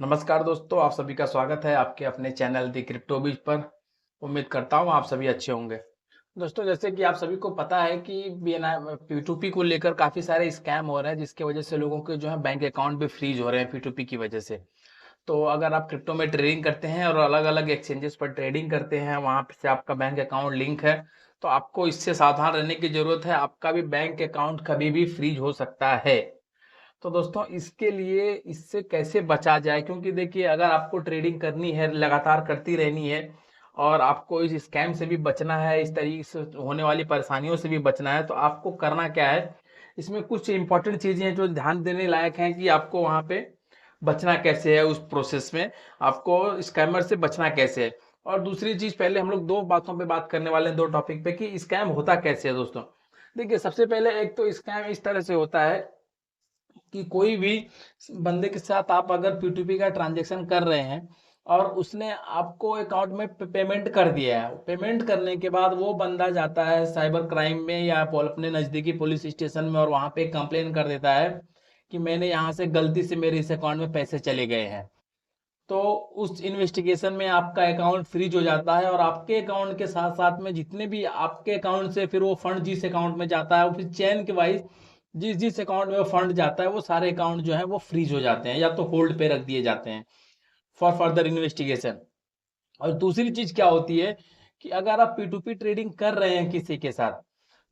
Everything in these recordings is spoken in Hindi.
नमस्कार दोस्तों, आप सभी का स्वागत है आपके अपने चैनल दी क्रिप्टो बीज पर। उम्मीद करता हूँ आप सभी अच्छे होंगे। दोस्तों, जैसे कि आप सभी को पता है कि P2P को लेकर काफ़ी सारे स्कैम हो रहे हैं, जिसकी वजह से लोगों के जो है बैंक अकाउंट भी फ्रीज हो रहे हैं P2P की वजह से। तो अगर आप क्रिप्टो में ट्रेडिंग करते हैं और अलग अलग एक्सचेंजेस पर ट्रेडिंग करते हैं, वहाँ से आपका बैंक अकाउंट लिंक है, तो आपको इससे सावधान रहने की ज़रूरत है। आपका भी बैंक अकाउंट कभी भी फ्रीज हो सकता है। तो दोस्तों, इसके लिए इससे कैसे बचा जाए, क्योंकि देखिए अगर आपको ट्रेडिंग करनी है, लगातार करती रहनी है और आपको इस स्कैम से भी बचना है, इस तरीके से होने वाली परेशानियों से भी बचना है, तो आपको करना क्या है। इसमें कुछ इंपॉर्टेंट चीजें हैं जो ध्यान देने लायक हैं कि आपको वहां पे बचना कैसे है, उस प्रोसेस में आपको स्कैमर से बचना कैसे है। और दूसरी चीज, पहले हम लोग दो बातों पे बात करने वाले हैं, दो टॉपिक पे, कि स्कैम होता कैसे है दोस्तों। देखिए, सबसे पहले एक तो स्कैम इस तरह से होता है कि कोई भी बंदे के साथ आप अगर P2P का ट्रांजेक्शन कर रहे हैं और उसने आपको अकाउंट में पेमेंट कर दिया है, पेमेंट करने के बाद वो बंदा जाता है साइबर क्राइम में या अपने नज़दीकी पुलिस स्टेशन में और वहाँ पे कंप्लेन कर देता है कि मैंने यहाँ से गलती से मेरे इस अकाउंट में पैसे चले गए हैं। तो उस इन्वेस्टिगेशन में आपका अकाउंट फ्रीज हो जाता है और आपके अकाउंट के साथ साथ में जितने भी आपके अकाउंट से फिर वो फंड जिस अकाउंट में जाता है, वो फिर चेन के वाइज जिस जिस अकाउंट में वो फंड जाता है, वो सारे अकाउंट जो है वो फ्रीज हो जाते हैं या तो होल्ड पे रख दिए जाते हैं फॉर फर्दर इन्वेस्टिगेशन। और दूसरी चीज क्या होती है कि अगर आप P2P ट्रेडिंग कर रहे हैं किसी के साथ,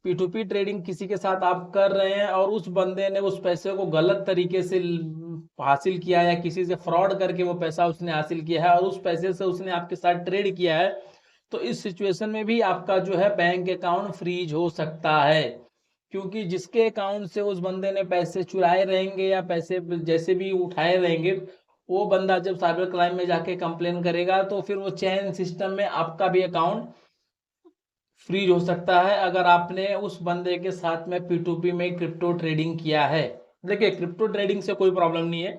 P2P ट्रेडिंग किसी के साथ आप कर रहे हैं और उस बंदे ने उस पैसे को गलत तरीके से हासिल किया है या किसी से फ्रॉड करके वो पैसा उसने हासिल किया है और उस पैसे से उसने आपके साथ ट्रेड किया है, तो इस सिचुएशन में भी आपका जो है बैंक अकाउंट फ्रीज हो सकता है। क्योंकि जिसके अकाउंट से उस बंदे ने पैसे चुराए रहेंगे या पैसे जैसे भी उठाए रहेंगे, वो बंदा जब साइबर क्राइम में जाके कंप्लेन करेगा तो फिर वो चेन सिस्टम में आपका भी अकाउंट फ्रीज हो सकता है, अगर आपने उस बंदे के साथ में P2P में क्रिप्टो ट्रेडिंग किया है। देखिए, क्रिप्टो ट्रेडिंग से कोई प्रॉब्लम नहीं है,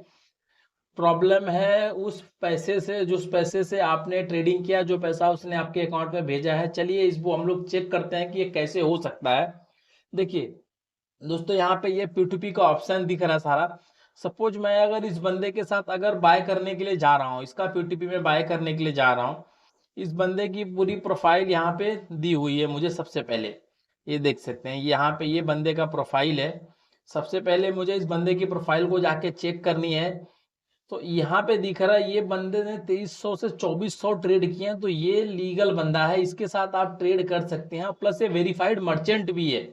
प्रॉब्लम है उस पैसे से, जिस पैसे से आपने ट्रेडिंग किया, जो पैसा उसने आपके अकाउंट में भेजा है। चलिए इसको हम लोग चेक करते हैं कि ये कैसे हो सकता है। देखिए दोस्तों, यहाँ पे ये P2P का ऑप्शन दिख रहा है सारा। सपोज मैं अगर इस बंदे के साथ अगर बाय करने के लिए जा रहा हूँ, इसका P2P में बाय करने के लिए जा रहा हूँ, इस बंदे की पूरी प्रोफाइल यहाँ पे दी हुई है मुझे। सबसे पहले ये देख सकते हैं, यहाँ पे ये बंदे का प्रोफाइल है। सबसे पहले मुझे इस बंदे की प्रोफाइल को जाके चेक करनी है। तो यहाँ पे दिख रहा है ये बंदे ने 2300 से 2400 ट्रेड किए हैं, तो ये लीगल बंदा है, इसके साथ आप ट्रेड कर सकते हैं। प्लस ये वेरीफाइड मर्चेंट भी है।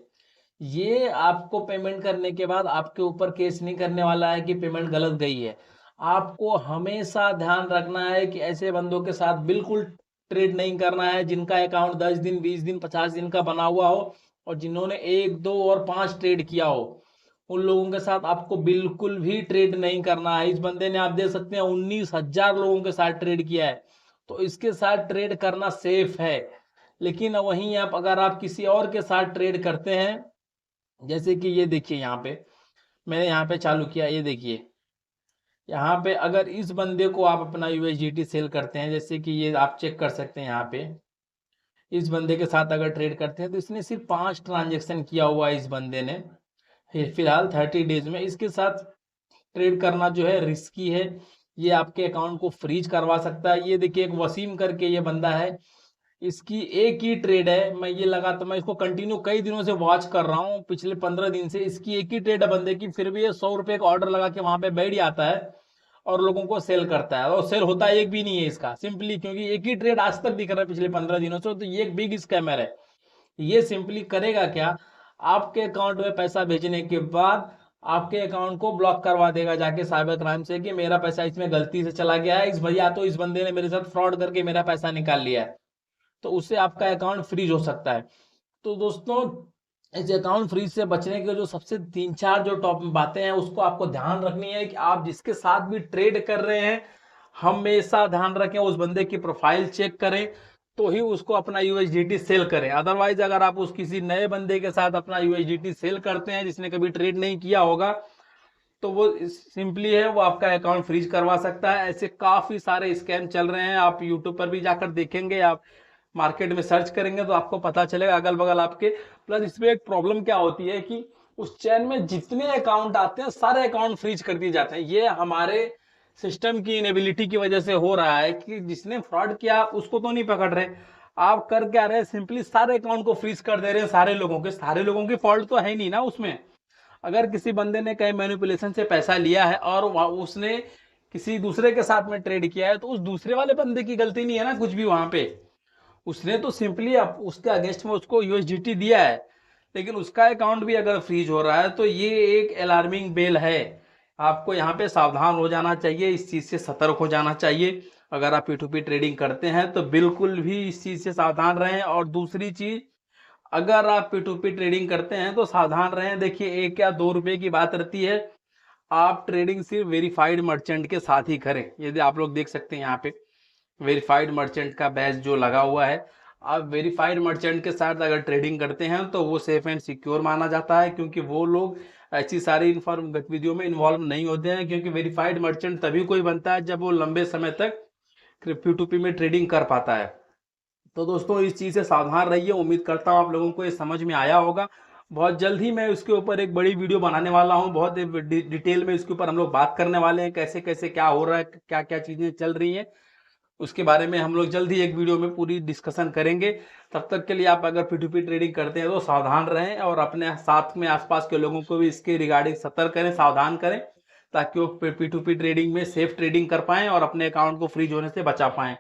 ये आपको पेमेंट करने के बाद आपके ऊपर केस नहीं करने वाला है कि पेमेंट गलत गई है। आपको हमेशा ध्यान रखना है कि ऐसे बंदों के साथ बिल्कुल ट्रेड नहीं करना है जिनका अकाउंट 10 दिन 20 दिन 50 दिन का बना हुआ हो और जिन्होंने 1 2 और 5 ट्रेड किया हो, उन लोगों के साथ आपको बिल्कुल भी ट्रेड नहीं करना है। इस बंदे ने आप देख सकते हैं 19,000 लोगों के साथ ट्रेड किया है, तो इसके साथ ट्रेड करना सेफ है। लेकिन वहीं आप अगर आप किसी और के साथ ट्रेड करते हैं, जैसे कि ये देखिए यहाँ पे मैंने यहाँ पे चालू किया, ये देखिए यहाँ पे अगर इस बंदे को आप अपना USDT सेल करते हैं, जैसे कि ये आप चेक कर सकते हैं यहाँ पे, इस बंदे के साथ अगर ट्रेड करते हैं तो इसने सिर्फ 5 ट्रांजेक्शन किया हुआ है इस बंदे ने फिलहाल 30 डेज में। इसके साथ ट्रेड करना जो है रिस्की है, ये आपके अकाउंट को फ्रीज करवा सकता है। ये देखिए एक वसीम करके ये बंदा है, इसकी एक ही ट्रेड है। मैं ये लगा तो मैं इसको कंटिन्यू कई दिनों से वॉच कर रहा हूँ, पिछले 15 दिन से इसकी एक ही ट्रेड है बंदे की, फिर भी ये 100 रुपए का ऑर्डर लगा के वहां पे बैठ जाता है और लोगों को सेल करता है, और सेल होता एक भी नहीं है इसका, सिंपली क्योंकि एक ही ट्रेड आज तक दिख रहा है पिछले 15 दिनों से। तो ये एक बिग स्कैमर है। ये सिंपली करेगा क्या, आपके अकाउंट में पैसा भेजने के बाद आपके अकाउंट को ब्लॉक करवा देगा जाके साइबर क्राइम से कि मेरा पैसा इसमें गलती से चला गया है, इस भैया तो इस बंदे ने मेरे साथ फ्रॉड करके मेरा पैसा निकाल लिया है। तो उससे आपका अकाउंट फ्रीज हो सकता है। तो दोस्तों, इस अकाउंट फ्रीज से बचने के जो सबसे 3 4 जो टॉप बातें हैं उसको आपको ध्यान रखनी है कि आप जिसके साथ भी ट्रेड कर रहे हैं, हमेशा ध्यान रखें उस बंदे की प्रोफाइल चेक करें, तो ही उसको अपना USDT सेल करें। अदरवाइज अगर आप उस किसी नए बंदे के साथ अपना USDT सेल करते हैं जिसने कभी ट्रेड नहीं किया होगा, तो वो सिंपली है वो आपका अकाउंट फ्रीज करवा सकता है। ऐसे काफी सारे स्कैम चल रहे हैं, आप यूट्यूब पर भी जाकर देखेंगे, आप मार्केट में सर्च करेंगे तो आपको पता चलेगा अगल बगल आपके। प्लस इसमें एक प्रॉब्लम क्या होती है कि उस चैन में जितने अकाउंट आते हैं सारे अकाउंट फ्रीज कर दिए जाते हैं। ये हमारे सिस्टम की इनेबिलिटी की वजह से हो रहा है कि जिसने फ्रॉड किया उसको तो नहीं पकड़ रहे। आप कर क्या रहे हैं, सिंपली सारे अकाउंट को फ्रीज कर दे रहे हैं, सारे लोगों की फॉल्ट तो है नहीं ना उसमें। अगर किसी बंदे ने कहीं मैनिपुलेशन से पैसा लिया है और उसने किसी दूसरे के साथ में ट्रेड किया है, तो उस दूसरे वाले बंदे की गलती नहीं है ना कुछ भी वहां पे। उसने तो सिंपली उसके अगेंस्ट में उसको यूएसडीटी दिया है, लेकिन उसका अकाउंट भी अगर फ्रीज हो रहा है तो ये एक अलार्मिंग बेल है। आपको यहाँ पे सावधान हो जाना चाहिए, इस चीज से सतर्क हो जाना चाहिए। अगर आप P2P ट्रेडिंग करते हैं तो बिल्कुल भी इस चीज से सावधान रहें। और दूसरी चीज, अगर आप P2P ट्रेडिंग करते हैं तो सावधान रहें। देखिए, 1 या 2 रुपए की बात रहती है। आप ट्रेडिंग सिर्फ वेरीफाइड मर्चेंट के साथ ही करें। यदि आप लोग देख सकते हैं यहाँ पे वेरीफाइड मर्चेंट का बैच जो लगा हुआ है, आप वेरीफाइड मर्चेंट के साथ अगर ट्रेडिंग करते हैं तो वो सेफ एंड सिक्योर माना जाता है, क्योंकि वो लोग ऐसी सारी इन्फॉर्म गतिविधियों में इन्वॉल्व नहीं होते हैं। क्योंकि वेरीफाइड मर्चेंट तभी कोई बनता है जब वो लंबे समय तक P2P में ट्रेडिंग कर पाता है। तो दोस्तों, इस चीज़ से सावधान रहिए। उम्मीद करता हूँ आप लोगों को ये समझ में आया होगा। बहुत जल्द ही मैं इसके ऊपर एक बड़ी वीडियो बनाने वाला हूँ। बहुत डिटेल में इसके ऊपर हम लोग बात करने वाले हैं, कैसे कैसे क्या हो रहा है, क्या क्या चीज़ें चल रही हैं, उसके बारे में हम लोग जल्द ही एक वीडियो में पूरी डिस्कशन करेंगे। तब तक के लिए आप अगर P2P ट्रेडिंग करते हैं तो सावधान रहें, और अपने साथ में आसपास के लोगों को भी इसके रिगार्डिंग सतर्क करें, सावधान करें, ताकि वो P2P ट्रेडिंग में सेफ ट्रेडिंग कर पाएं और अपने अकाउंट को फ्रीज होने से बचा पाएं।